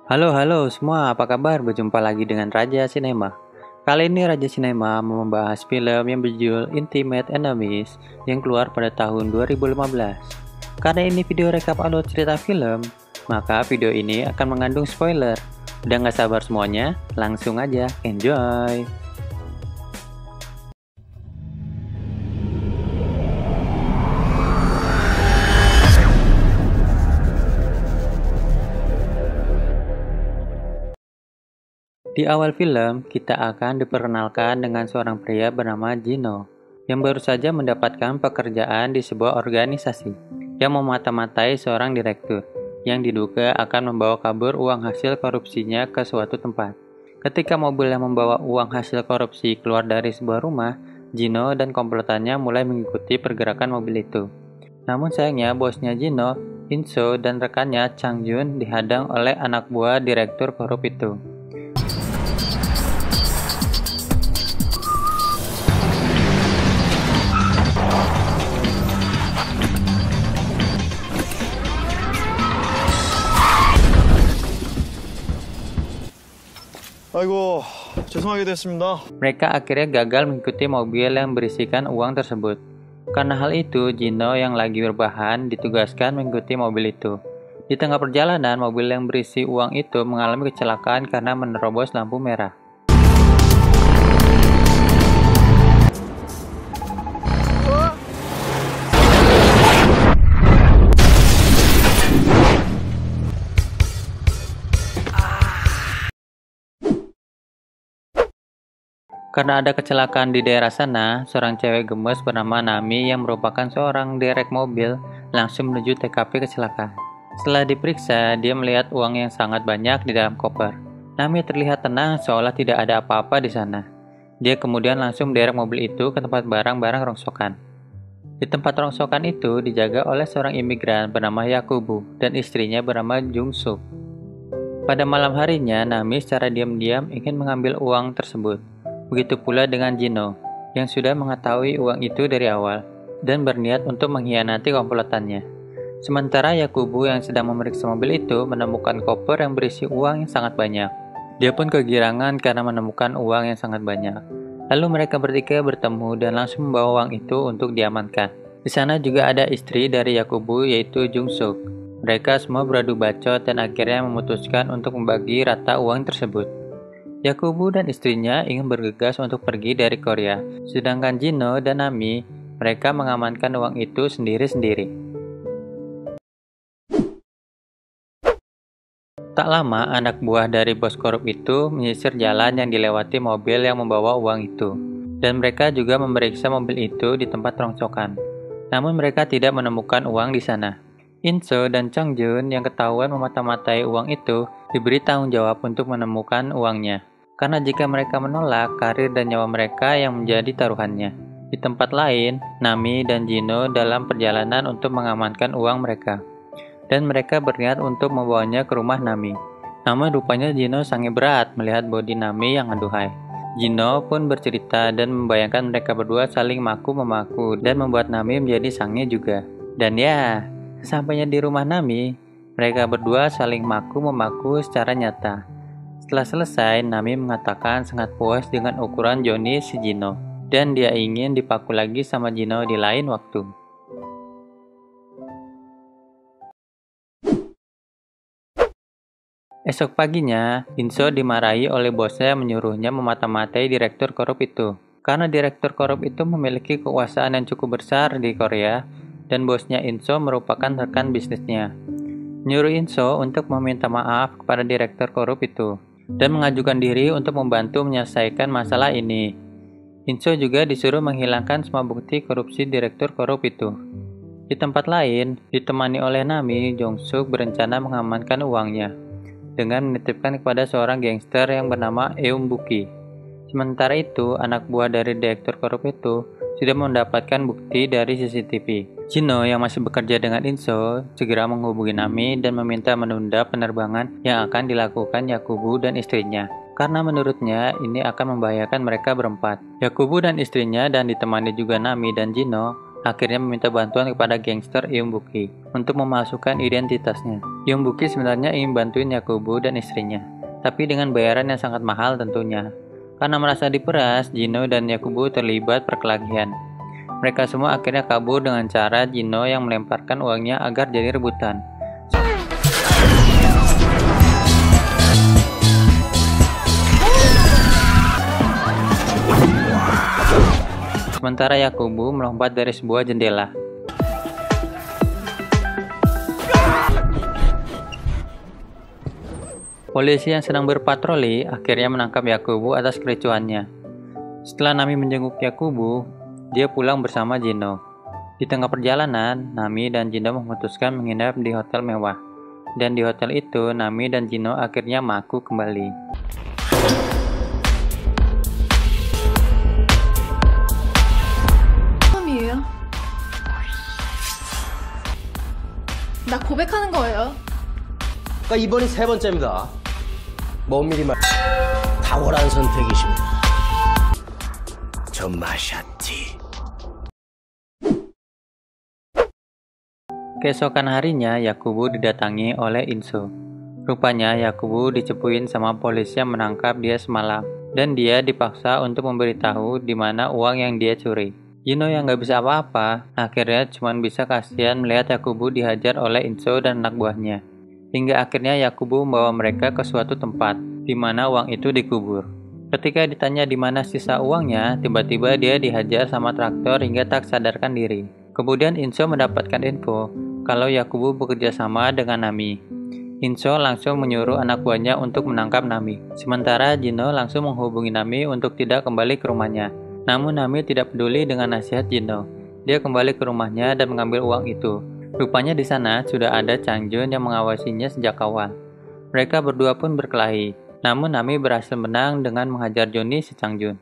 Halo halo semua, apa kabar? Berjumpa lagi dengan Raja Sinema. Kali ini Raja Sinema mau membahas film yang berjudul Intimate Enemies yang keluar pada tahun 2015. Karena ini video rekap alur cerita film, maka video ini akan mengandung spoiler. Udah nggak sabar semuanya? Langsung aja, enjoy! Di awal film, kita akan diperkenalkan dengan seorang pria bernama Gino, yang baru saja mendapatkan pekerjaan di sebuah organisasi, yang memata-matai seorang direktur, yang diduga akan membawa kabur uang hasil korupsinya ke suatu tempat. Ketika mobil yang membawa uang hasil korupsi keluar dari sebuah rumah, Gino dan komplotannya mulai mengikuti pergerakan mobil itu. Namun sayangnya bosnya Gino, Inso, dan rekannya Chang Jun dihadang oleh anak buah direktur korup itu. 아이고, 죄송하게 됐습니다. Mereka akhirnya gagal mengikuti mobil yang berisikan uang tersebut. Karena hal itu, Gino yang lagi berbahan ditugaskan mengikuti mobil itu. Di tengah perjalanan, mobil yang berisi uang itu mengalami kecelakaan karena menerobos lampu merah. Karena ada kecelakaan di daerah sana, seorang cewek gemes bernama Nami yang merupakan seorang derek mobil langsung menuju TKP kecelakaan. Setelah diperiksa, dia melihat uang yang sangat banyak di dalam koper. Nami terlihat tenang seolah tidak ada apa-apa di sana. Dia kemudian langsung menderek mobil itu ke tempat barang-barang rongsokan. Di tempat rongsokan itu dijaga oleh seorang imigran bernama Yakubu dan istrinya bernama Jung Suk. Pada malam harinya, Nami secara diam-diam ingin mengambil uang tersebut. Begitu pula dengan Gino, yang sudah mengetahui uang itu dari awal, dan berniat untuk mengkhianati komplotannya. Sementara Yakubu yang sedang memeriksa mobil itu menemukan koper yang berisi uang yang sangat banyak. Dia pun kegirangan karena menemukan uang yang sangat banyak. Lalu mereka bertiga bertemu dan langsung membawa uang itu untuk diamankan. Di sana juga ada istri dari Yakubu yaitu Jung Suk. Mereka semua beradu bacot dan akhirnya memutuskan untuk membagi rata uang tersebut. Yakubu dan istrinya ingin bergegas untuk pergi dari Korea, sedangkan Gino dan Nami, mereka mengamankan uang itu sendiri-sendiri. Tak lama, anak buah dari bos korup itu menyisir jalan yang dilewati mobil yang membawa uang itu, dan mereka juga memeriksa mobil itu di tempat rongsokan. Namun mereka tidak menemukan uang di sana. Inso dan Chang Jun yang ketahuan memata-matai uang itu diberi tanggung jawab untuk menemukan uangnya. Karena jika mereka menolak, karir dan nyawa mereka yang menjadi taruhannya. Di tempat lain, Nami dan Gino dalam perjalanan untuk mengamankan uang mereka. Dan mereka berniat untuk membawanya ke rumah Nami. Namun rupanya Gino sangat berat melihat bodi Nami yang aduhai. Gino pun bercerita dan membayangkan mereka berdua saling maku-memaku dan membuat Nami menjadi sange juga. Dan ya, sesampainya di rumah Nami, mereka berdua saling maku-memaku secara nyata. Setelah selesai, Nami mengatakan sangat puas dengan ukuran Johnny si Gino, dan dia ingin dipaku lagi sama Gino di lain waktu. Esok paginya, Inso dimarahi oleh bosnya yang menyuruhnya memata-matai direktur korup itu. Karena direktur korup itu memiliki kekuasaan yang cukup besar di Korea, dan bosnya Inso merupakan rekan bisnisnya. Menyuruh Inso untuk meminta maaf kepada direktur korup itu dan mengajukan diri untuk membantu menyelesaikan masalah ini. Inso juga disuruh menghilangkan semua bukti korupsi direktur korup itu. Di tempat lain, ditemani oleh Nami, Jong Suk berencana mengamankan uangnya dengan menitipkan kepada seorang gangster yang bernama Eum Buki. Sementara itu, anak buah dari direktur korup itu sudah mendapatkan bukti dari CCTV. Gino yang masih bekerja dengan Inso segera menghubungi Nami dan meminta menunda penerbangan yang akan dilakukan Yakubu dan istrinya. Karena menurutnya ini akan membahayakan mereka berempat. Yakubu dan istrinya dan ditemani juga Nami dan Gino akhirnya meminta bantuan kepada gangster Young Buki untuk memalsukan identitasnya. Young Buki sebenarnya ingin bantuin Yakubu dan istrinya, tapi dengan bayaran yang sangat mahal tentunya. Karena merasa diperas, Jino dan Yakubu terlibat perkelahian. Mereka semua akhirnya kabur dengan cara Jino yang melemparkan uangnya agar jadi rebutan. Sementara Yakubu melompat dari sebuah jendela. Polisi yang sedang berpatroli akhirnya menangkap Yakubu atas kericuannya. Setelah Nami menjenguk Yakubu, dia pulang bersama Jino. Di tengah perjalanan, Nami dan Jino memutuskan menginap di hotel mewah. Dan di hotel itu, Nami dan Jino akhirnya maku kembali. 나 고백하는 거예요. 그러니까 이번이 세 번째입니다. 먼 미리 말 탁월한 선택이십니다. 저 마샤티. Keesokan harinya, Yakubu didatangi oleh Inso. Rupanya Yakubu dicepuin sama polisi yang menangkap dia semalam, dan dia dipaksa untuk memberitahu di mana uang yang dia curi. Jino yang gak bisa apa-apa, akhirnya cuma bisa kasihan melihat Yakubu dihajar oleh Inso dan anak buahnya. Hingga akhirnya Yakubu membawa mereka ke suatu tempat, di mana uang itu dikubur. Ketika ditanya di mana sisa uangnya, tiba-tiba dia dihajar sama traktor hingga tak sadarkan diri. Kemudian Inso mendapatkan info kalau Yakubu bekerja sama dengan Nami. Inso langsung menyuruh anak buahnya untuk menangkap Nami. Sementara Jino langsung menghubungi Nami untuk tidak kembali ke rumahnya. Namun Nami tidak peduli dengan nasihat Jino. Dia kembali ke rumahnya dan mengambil uang itu. Rupanya di sana sudah ada Changjun yang mengawasinya sejak awal. Mereka berdua pun berkelahi. Namun Nami berhasil menang dengan menghajar Johnny si Changjun.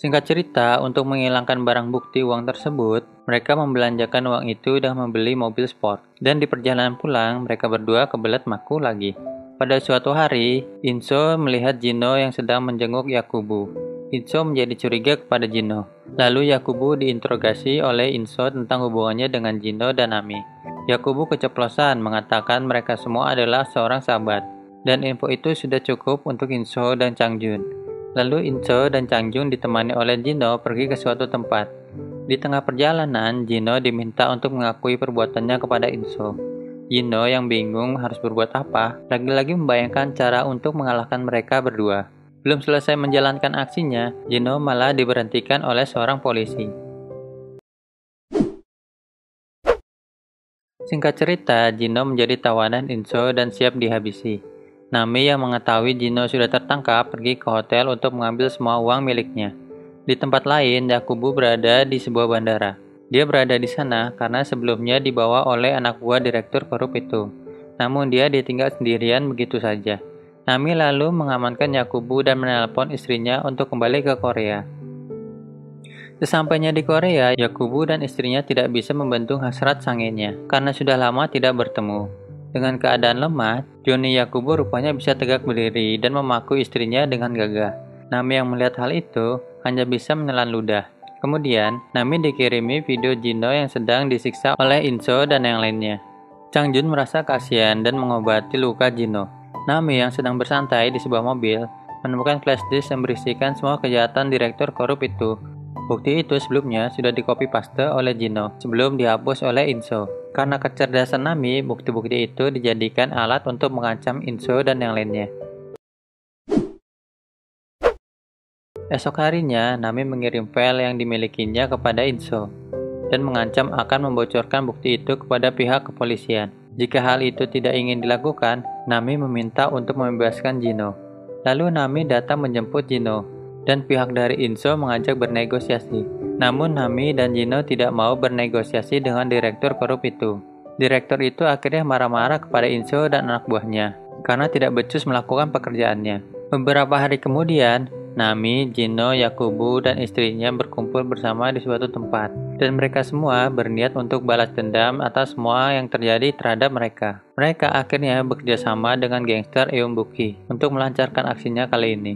Singkat cerita, untuk menghilangkan barang bukti uang tersebut, mereka membelanjakan uang itu dan membeli mobil sport. Dan di perjalanan pulang, mereka berdua kebelet maku lagi. Pada suatu hari, Inso melihat Jino yang sedang menjenguk Yakubu. Inso menjadi curiga kepada Jino. Lalu Yakubu diinterogasi oleh Inso tentang hubungannya dengan Jino dan Nami. Yakubu keceplosan mengatakan mereka semua adalah seorang sahabat. Dan info itu sudah cukup untuk Inso dan Changjun. Lalu Inso dan Changjun ditemani oleh Jino pergi ke suatu tempat. Di tengah perjalanan, Jino diminta untuk mengakui perbuatannya kepada Inso. Jino yang bingung harus berbuat apa, lagi-lagi membayangkan cara untuk mengalahkan mereka berdua. Belum selesai menjalankan aksinya, Jino malah diberhentikan oleh seorang polisi. Singkat cerita, Jino menjadi tawanan Inso dan siap dihabisi. Nami yang mengetahui Jino sudah tertangkap pergi ke hotel untuk mengambil semua uang miliknya. Di tempat lain, Yakubu berada di sebuah bandara. Dia berada di sana karena sebelumnya dibawa oleh anak buah direktur korup itu. Namun dia ditinggal sendirian begitu saja. Nami lalu mengamankan Yakubu dan menelpon istrinya untuk kembali ke Korea. Sesampainya di Korea, Yakubu dan istrinya tidak bisa membendung hasrat sangenya karena sudah lama tidak bertemu. Dengan keadaan lemah, Johnny Yakubu rupanya bisa tegak berdiri dan memaku istrinya dengan gagah. Nami yang melihat hal itu hanya bisa menelan ludah. Kemudian, Nami dikirimi video Jino yang sedang disiksa oleh Inso dan yang lainnya. Changjun merasa kasihan dan mengobati luka Jino. Nami yang sedang bersantai di sebuah mobil menemukan flash disk yang berisikan semua kejahatan direktur korup itu. Bukti itu sebelumnya sudah di-copy paste oleh Jino sebelum dihapus oleh Inso. Karena kecerdasan Nami, bukti-bukti itu dijadikan alat untuk mengancam Inso dan yang lainnya. Esok harinya, Nami mengirim file yang dimilikinya kepada Inso dan mengancam akan membocorkan bukti itu kepada pihak kepolisian. Jika hal itu tidak ingin dilakukan, Nami meminta untuk membebaskan Jino. Lalu Nami datang menjemput Jino, dan pihak dari Inso mengajak bernegosiasi. Namun Nami dan Jino tidak mau bernegosiasi dengan direktur korup itu. Direktur itu akhirnya marah-marah kepada Inso dan anak buahnya karena tidak becus melakukan pekerjaannya. Beberapa hari kemudian, Nami, Jino, Yakubu, dan istrinya berkumpul bersama di suatu tempat. Dan mereka semua berniat untuk balas dendam atas semua yang terjadi terhadap mereka. Mereka akhirnya bekerja sama dengan gangster Eumbuki untuk melancarkan aksinya kali ini.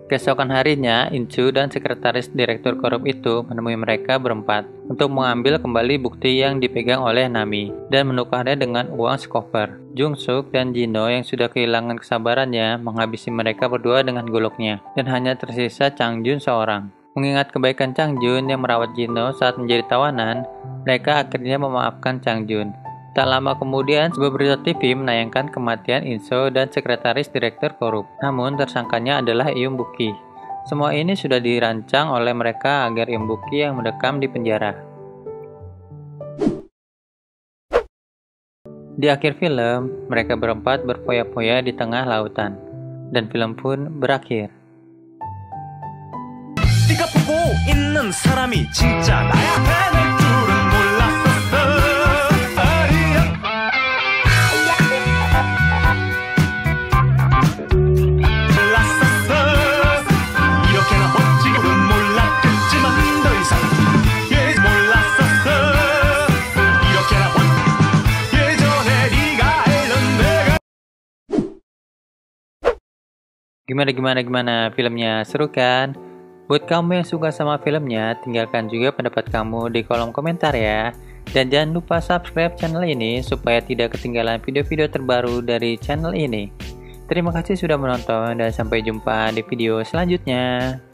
Keesokan harinya, Insu dan sekretaris direktur korup itu menemui mereka berempat untuk mengambil kembali bukti yang dipegang oleh Nami dan menukarnya dengan uang sekoper. Jungsuk dan Jino yang sudah kehilangan kesabarannya menghabisi mereka berdua dengan goloknya, dan hanya tersisa Changjun seorang. Mengingat kebaikan Changjun yang merawat Jino saat menjadi tawanan, mereka akhirnya memaafkan Changjun. Tak lama kemudian, sebuah berita TV menayangkan kematian Inso dan sekretaris direktur korup. Namun, tersangkanya adalah Eumbuki. Semua ini sudah dirancang oleh mereka agar Eumbuki yang mendekam di penjara. Di akhir film, mereka berempat berfoya-foya di tengah lautan. Dan film pun berakhir. 네가 보고 있는 사람이 진짜 나야 될 줄은 몰랐었어. 몰랐었어. 이렇게나 멋지게는 몰랐겠지만 더 이상 몰랐었어. 이렇게나 예전에 네가 알던 내가. Gimana filmnya, seru kan? Buat kamu yang suka sama filmnya, tinggalkan juga pendapat kamu di kolom komentar ya. Dan jangan lupa subscribe channel ini supaya tidak ketinggalan video-video terbaru dari channel ini. Terima kasih sudah menonton dan sampai jumpa di video selanjutnya.